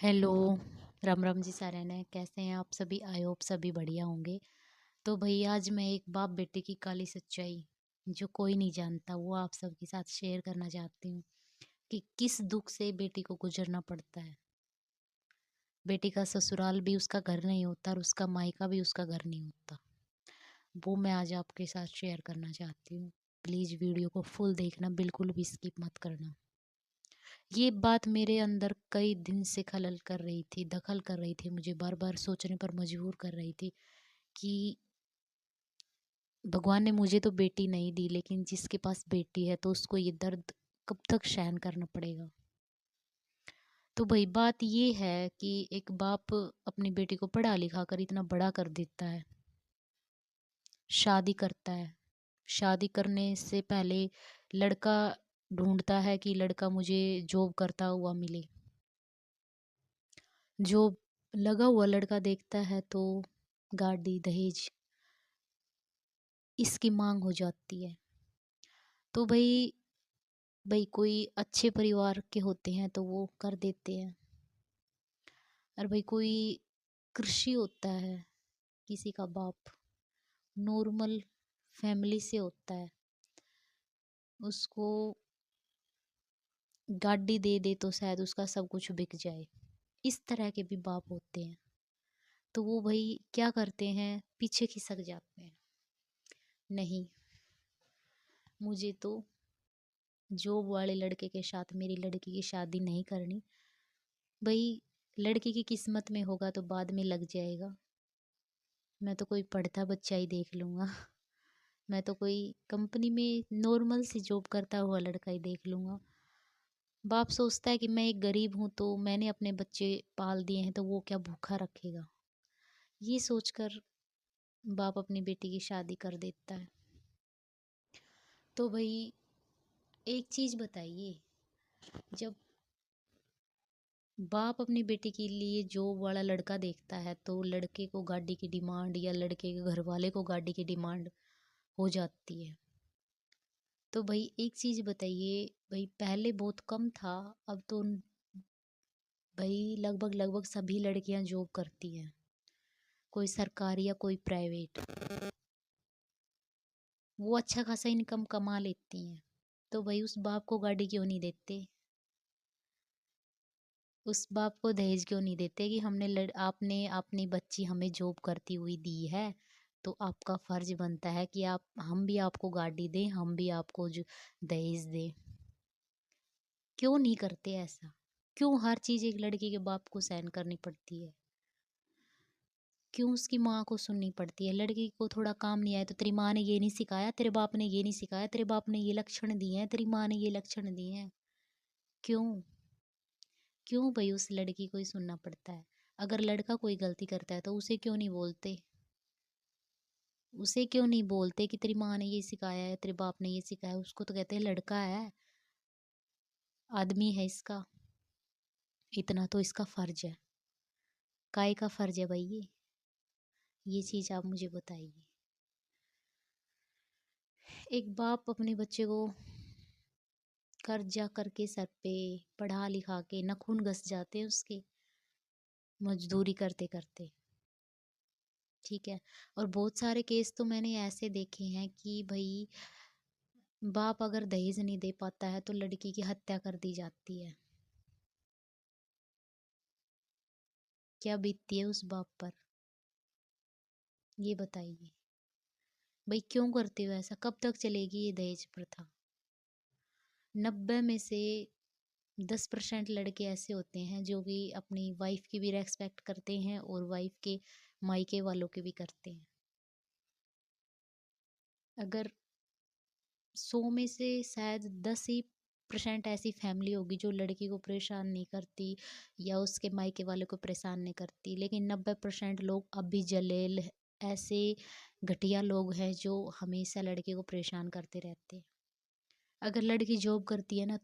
Hello. Ram Ram ji सारे ने कैसे हैं आप सभी। आई होप सभी बढ़िया होंगे। तो भैया आज मैं एक बाप बेटे की काली सच्चाई जो कोई नहीं जानता वो आप सबके साथ शेयर करना चाहती हूँ कि किस दुख से बेटी को गुजरना पड़ता है। बेटी का ससुराल भी उसका घर नहीं होता और उसका मायका भी उसका घर नहीं होता। वो मैं आज आपके साथ शेयर करना चाहती हूँ। प्लीज़ वीडियो को फुल देखना, बिल्कुल भी स्किप मत करना। ये बात मेरे अंदर कई दिन से खलल कर रही थी, दखल कर रही थी, मुझे बार बार सोचने पर मजबूर कर रही थी कि भगवान ने मुझे तो बेटी नहीं दी, लेकिन जिसके पास बेटी है तो उसको ये दर्द कब तक सहन करना पड़ेगा। तो भाई बात ये है कि एक बाप अपनी बेटी को पढ़ा लिखा कर इतना बड़ा कर देता है, शादी करता है। शादी करने से पहले लड़का ढूंढता है कि लड़का मुझे जॉब करता हुआ मिले। जॉब लगा हुआ लड़का देखता है तो गाड़ी दहेज इसकी मांग हो जाती है। तो भाई भाई कोई अच्छे परिवार के होते हैं तो वो कर देते हैं, और भाई कोई कृषि होता है, किसी का बाप नॉर्मल फैमिली से होता है, उसको गाड़ी दे दे तो शायद उसका सब कुछ बिक जाए। इस तरह के भी बाप होते हैं। तो वो भाई क्या करते हैं, पीछे खिसक जाते हैं। नहीं, मुझे तो जॉब वाले लड़के के साथ मेरी लड़की की शादी नहीं करनी। भाई लड़की की किस्मत में होगा तो बाद में लग जाएगा। मैं तो कोई पढ़ता बच्चा ही देख लूँगा। मैं तो कोई कंपनी में नॉर्मल सी जॉब करता हुआ लड़का ही देख लूँगा। बाप सोचता है कि मैं एक गरीब हूँ तो मैंने अपने बच्चे पाल दिए हैं तो वो क्या भूखा रखेगा। ये सोचकर बाप अपनी बेटी की शादी कर देता है। तो भाई एक चीज़ बताइए, जब बाप अपनी बेटी के लिए जॉब वाला लड़का देखता है तो लड़के को गाड़ी की डिमांड या लड़के के घर वाले को गाड़ी की डिमांड हो जाती है। तो भाई एक चीज़ बताइए, भाई पहले बहुत कम था, अब तो भाई लगभग लगभग सभी लड़कियां जॉब करती हैं, कोई सरकारी या कोई प्राइवेट। वो अच्छा खासा इनकम कमा लेती हैं। तो भाई उस बाप को गाड़ी क्यों नहीं देते, उस बाप को दहेज क्यों नहीं देते कि आपने अपनी बच्ची हमें जॉब करती हुई दी है तो आपका फर्ज बनता है कि आप हम भी आपको गाड़ी दें, हम भी आपको जो दहेज दें। क्यों नहीं करते ऐसा? क्यों हर चीज़ एक लड़की के बाप को सहन करनी पड़ती है? क्यों उसकी माँ को सुननी पड़ती है? लड़की को थोड़ा काम नहीं आया तो तेरी माँ ने ये नहीं सिखाया, तेरे बाप ने ये नहीं सिखाया, तेरे बाप ने ये लक्षण दिए हैं, तेरी माँ ने ये लक्षण दिए हैं। क्यों? क्यों भाई उस लड़की को ही सुनना पड़ता है? अगर लड़का कोई गलती करता है तो उसे क्यों नहीं बोलते? उसे क्यों नहीं बोलते कि तेरी माँ ने ये सिखाया है, तेरे बाप ने ये सिखाया है? उसको तो कहते हैं लड़का है, आदमी है इसका, इतना तो इसका फर्ज है। काय का फर्ज है भाई ये चीज़ आप मुझे बताइए। एक बाप अपने बच्चे को कर्जा करके सर पे पढ़ा लिखा के नखून घस जाते हैं उसके, मजदूरी करते करते। ठीक है। और बहुत सारे केस तो मैंने ऐसे देखे हैं कि भाई बाप अगर दहेज नहीं दे पाता है तो लड़की की हत्या कर दी जाती है। क्या बीतती है उस बाप पर, ये बताइए। भाई क्यों करते हो ऐसा? कब तक चलेगी ये दहेज प्रथा? 90 में से 10% लड़के ऐसे होते हैं जो कि अपनी वाइफ की भी रेस्पेक्ट करते हैं और वाइफ के मायके वालों के भी करते हैं। अगर 100 में से शायद 10 ही % ऐसी फैमिली होगी जो लड़की को परेशान नहीं करती या उसके मायके वाले को परेशान नहीं करती, लेकिन 90% लोग अभी जलेल ऐसे घटिया लोग हैं जो हमेशा लड़के को परेशान करते रहते हैं। अगर लड़की जॉब करती है ना,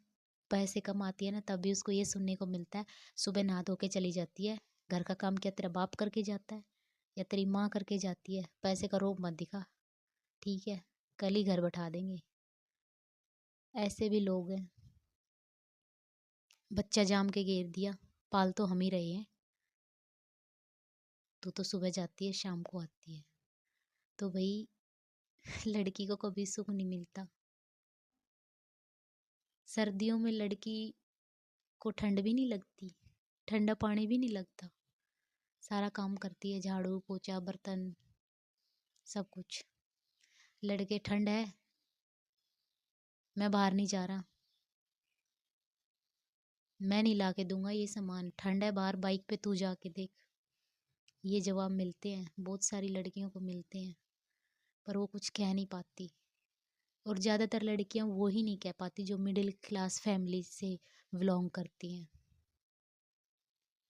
पैसे कमाती है ना, तब भी उसको ये सुनने को मिलता है, सुबह नहा धो के चली जाती है, घर का काम क्या तेरा बाप करके जाता है या तेरी माँ करके जाती है? पैसे का रोब मत दिखा, ठीक है, कल ही घर बैठा देंगे। ऐसे भी लोग हैं। बच्चा जाम के घेर दिया, पाल तो हम ही रहे हैं। तू तो सुबह जाती है शाम को आती है। तो भाई लड़की को कभी सुख नहीं मिलता। सर्दियों में लड़की को ठंड भी नहीं लगती, ठंडा पानी भी नहीं लगता। सारा काम करती है, झाड़ू पोछा बर्तन सब कुछ। लड़के ठंड है, मैं बाहर नहीं जा रहा, मैं नहीं ला के दूंगा ये सामान, ठंड है बाहर, बाइक पे तू जाके देख। ये जवाब मिलते हैं, बहुत सारी लड़कियों को मिलते हैं, पर वो कुछ कह नहीं पाती। और ज़्यादातर लड़कियां वो ही नहीं कह पाती जो मिडिल क्लास फैमिली से बिलोंग करती हैं,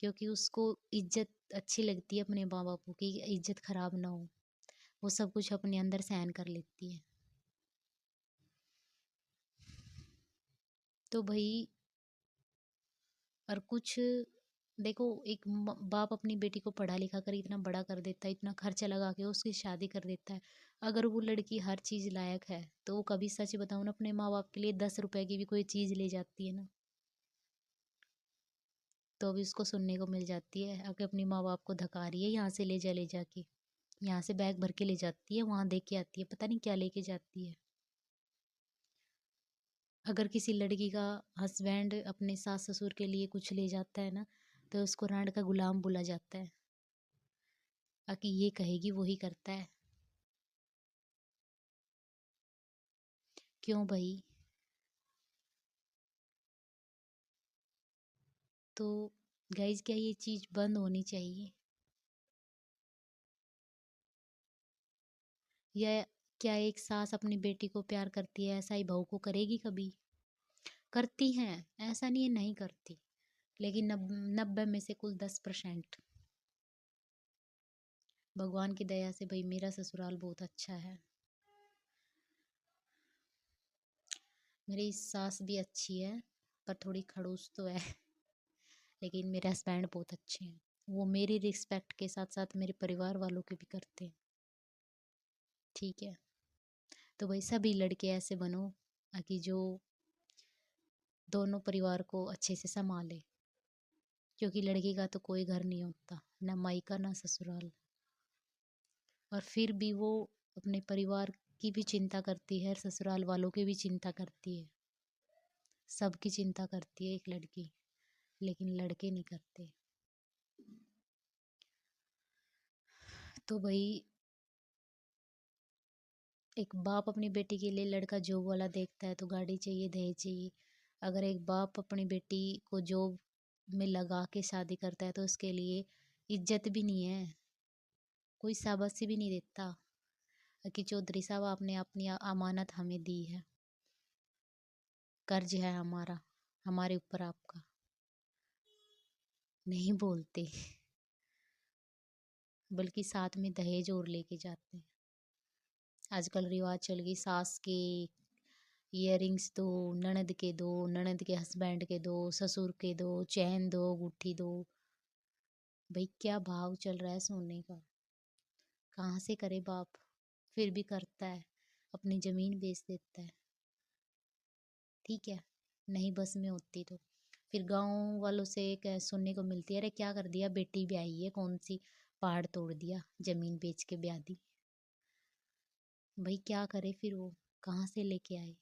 क्योंकि उसको इज्जत अच्छी लगती है अपने माँ बापों की, इज्जत खराब ना हो, वो सब कुछ अपने अंदर सहन कर लेती है। तो भाई, और कुछ देखो, एक बाप अपनी बेटी को पढ़ा लिखा कर इतना बड़ा कर देता है, इतना खर्चा लगा के उसकी शादी कर देता है। अगर वो लड़की हर चीज़ लायक है तो वो कभी, सच बताऊँ ना, अपने माँ बाप के लिए 10 रुपए की भी कोई चीज़ ले जाती है ना, तो अभी उसको सुनने को मिल जाती है अगर अपनी माँ बाप को धका रही है, यहाँ से ले जाके, यहाँ से बैग भर के ले जाती है, वहाँ दे के आती है, पता नहीं क्या लेके जाती है। अगर किसी लड़की का हस्बैंड अपने सास ससुर के लिए कुछ ले जाता है ना, तो उसको रांड का गुलाम बोला जाता है, ताकि ये कहेगी वही करता है। क्यों भाई? तो गाइज, क्या ये चीज़ बंद होनी चाहिए? या क्या एक सास अपनी बेटी को प्यार करती है ऐसा ही बहू को करेगी कभी? करती हैं, ऐसा नहीं है नहीं करती, लेकिन 90 में से कुल 10%। भगवान की दया से भाई मेरा ससुराल बहुत अच्छा है, मेरी सास भी अच्छी है, पर थोड़ी खड़ूस तो है। लेकिन मेरे हस्बैंड बहुत अच्छे हैं, वो मेरी रिस्पेक्ट के साथ साथ मेरे परिवार वालों के भी करते हैं। ठीक है, तो भाई सभी लड़के ऐसे बनो ताकि जो दोनों परिवार को अच्छे से संभाले, क्योंकि लड़की का तो कोई घर नहीं होता, ना मायका ना ससुराल। और फिर भी वो अपने परिवार की भी चिंता करती है, ससुराल वालों की भी चिंता करती है, सबकी चिंता करती है एक लड़की, लेकिन लड़के नहीं करते। तो भाई, एक बाप अपनी बेटी के लिए लड़का जॉब वाला देखता है तो गाड़ी चाहिए, दहेज चाहिए। अगर एक बाप अपनी बेटी को जॉब में लगा के शादी करता है तो उसके लिए इज्जत भी नहीं है, कोई शाबाशी भी नहीं देता कि चौधरी साहब आपने अपनी अमानत हमें दी है, कर्ज है हमारा, हमारे ऊपर आपका, नहीं बोलते। बल्कि साथ में दहेज और लेके जाते हैं। आजकल रिवाज चल गई, सास के इयररिंग्स दो, ननद के दो, ननद के हस्बैंड के दो, ससुर के दो, चैन दो, गुट्ठी दो। भाई क्या भाव चल रहा है सोने का, कहाँ से करे बाप? फिर भी करता है, अपनी जमीन बेच देता है। ठीक है, नहीं बस में होती तो फिर गांव वालों से सुनने को मिलती है, अरे क्या कर दिया, बेटी भी आई है कौन सी, पहाड़ तोड़ दिया, जमीन बेच के ब्याह दी। भाई क्या करे फिर वो, कहाँ से लेके आए?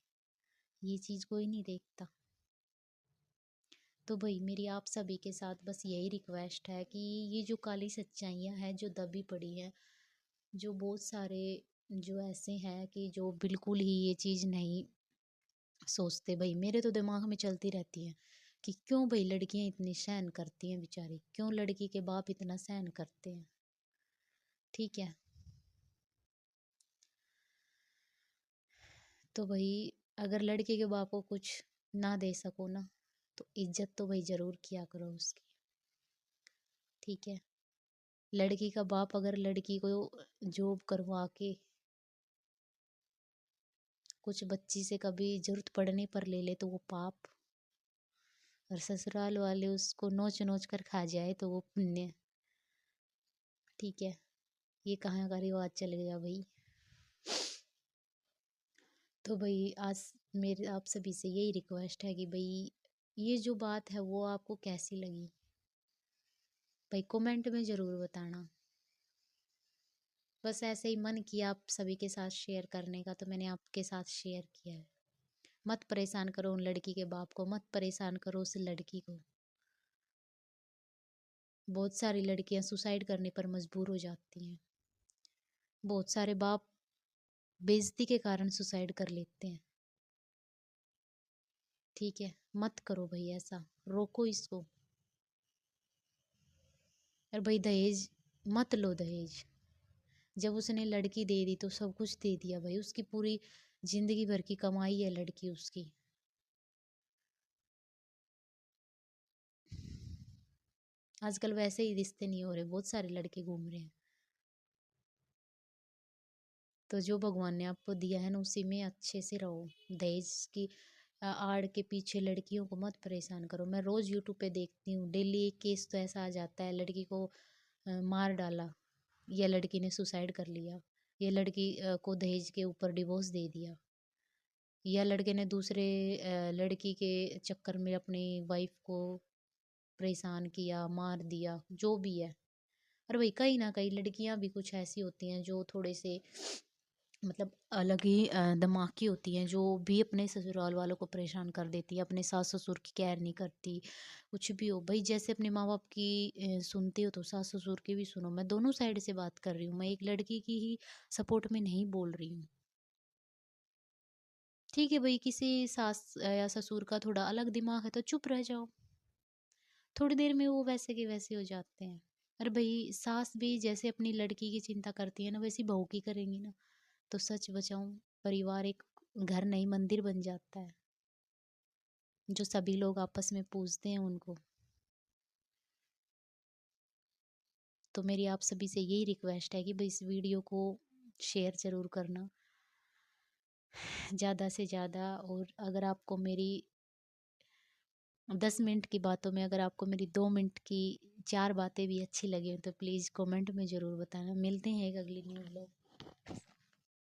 ये चीज़ कोई नहीं देखता। तो भाई मेरी आप सभी के साथ बस यही रिक्वेस्ट है कि ये जो काली सच्चाइयाँ हैं जो दबी पड़ी हैं, जो बहुत सारे जो ऐसे हैं कि जो बिल्कुल ही ये चीज़ नहीं सोचते, भाई मेरे तो दिमाग में चलती रहती है कि क्यों भाई लड़कियां इतनी सहन करती हैं बेचारी, क्यों लड़की के बाप इतना सहन करते हैं। ठीक है, तो भाई अगर लड़के के बाप को कुछ ना दे सको ना, तो इज्जत तो भाई ज़रूर किया करो उसकी। ठीक है, लड़की का बाप अगर लड़की को जॉब करवा के कुछ बच्ची से कभी जरूरत पड़ने पर ले ले तो वो पाप, और ससुराल वाले उसको नोच नोच कर खा जाए तो वो पुण्य। ठीक है, ये कहाँ का रिवाज चल गया भाई? तो भाई आज मेरे आप सभी से यही रिक्वेस्ट है कि भाई ये जो बात है वो आपको कैसी लगी, भाई कमेंट में ज़रूर बताना। बस ऐसे ही मन किया आप सभी के साथ शेयर करने का, तो मैंने आपके साथ शेयर किया है। मत परेशान करो उन लड़की के बाप को, मत परेशान करो उस लड़की को। बहुत सारी लड़कियां सुसाइड करने पर मजबूर हो जाती हैं। बहुत सारे बाप बेइज्जती के कारण सुसाइड कर लेते हैं। ठीक है, मत करो भाई ऐसा, रोको इसको। और भाई दहेज मत लो, दहेज जब उसने लड़की दे दी तो सब कुछ दे दिया भाई, उसकी पूरी जिंदगी भर की कमाई है लड़की उसकी। आजकल वैसे ही रिश्ते नहीं हो रहे, बहुत सारे लड़के घूम रहे हैं। तो जो भगवान ने आपको दिया है ना, उसी में अच्छे से रहो। दहेज की आड़ के पीछे लड़कियों को मत परेशान करो। मैं रोज़ यूट्यूब पे देखती हूँ, डेली एक केस तो ऐसा आ जाता है, लड़की को मार डाला, या लड़की ने सुसाइड कर लिया, या लड़की को दहेज के ऊपर डिवोर्स दे दिया, या लड़के ने दूसरे लड़की के चक्कर में अपनी वाइफ को परेशान किया, मार दिया, जो भी है। और वही कहीं ना कहीं लड़कियां भी कुछ ऐसी होती हैं जो थोड़े से मतलब अलग ही दिमाग की होती हैं, जो भी अपने ससुराल वालों को परेशान कर देती है, अपने सास ससुर की केयर नहीं करती। कुछ भी हो भाई, जैसे अपने माँ बाप की सुनते हो तो सास ससुर की भी सुनो। मैं दोनों साइड से बात कर रही हूँ, मैं एक लड़की की ही सपोर्ट में नहीं बोल रही हूँ। ठीक है भाई, किसी सास या ससुर का थोड़ा अलग दिमाग है तो चुप रह जाओ, थोड़ी देर में वो वैसे के वैसे हो जाते हैं। अरे भाई सास भी जैसे अपनी लड़की की चिंता करती है ना, वैसी बहू की करेंगी ना, तो सच बचाऊं, परिवार एक घर नहीं मंदिर बन जाता है, जो सभी लोग आपस में पूजते हैं उनको। तो मेरी आप सभी से यही रिक्वेस्ट है कि भाई इस वीडियो को शेयर ज़रूर करना ज़्यादा से ज़्यादा। और अगर आपको मेरी 10 मिनट की बातों में अगर आपको मेरी 2 मिनट की 4 बातें भी अच्छी लगी तो प्लीज़ कमेंट में ज़रूर बताना। मिलते हैं एक अगली न्यू ब्लॉग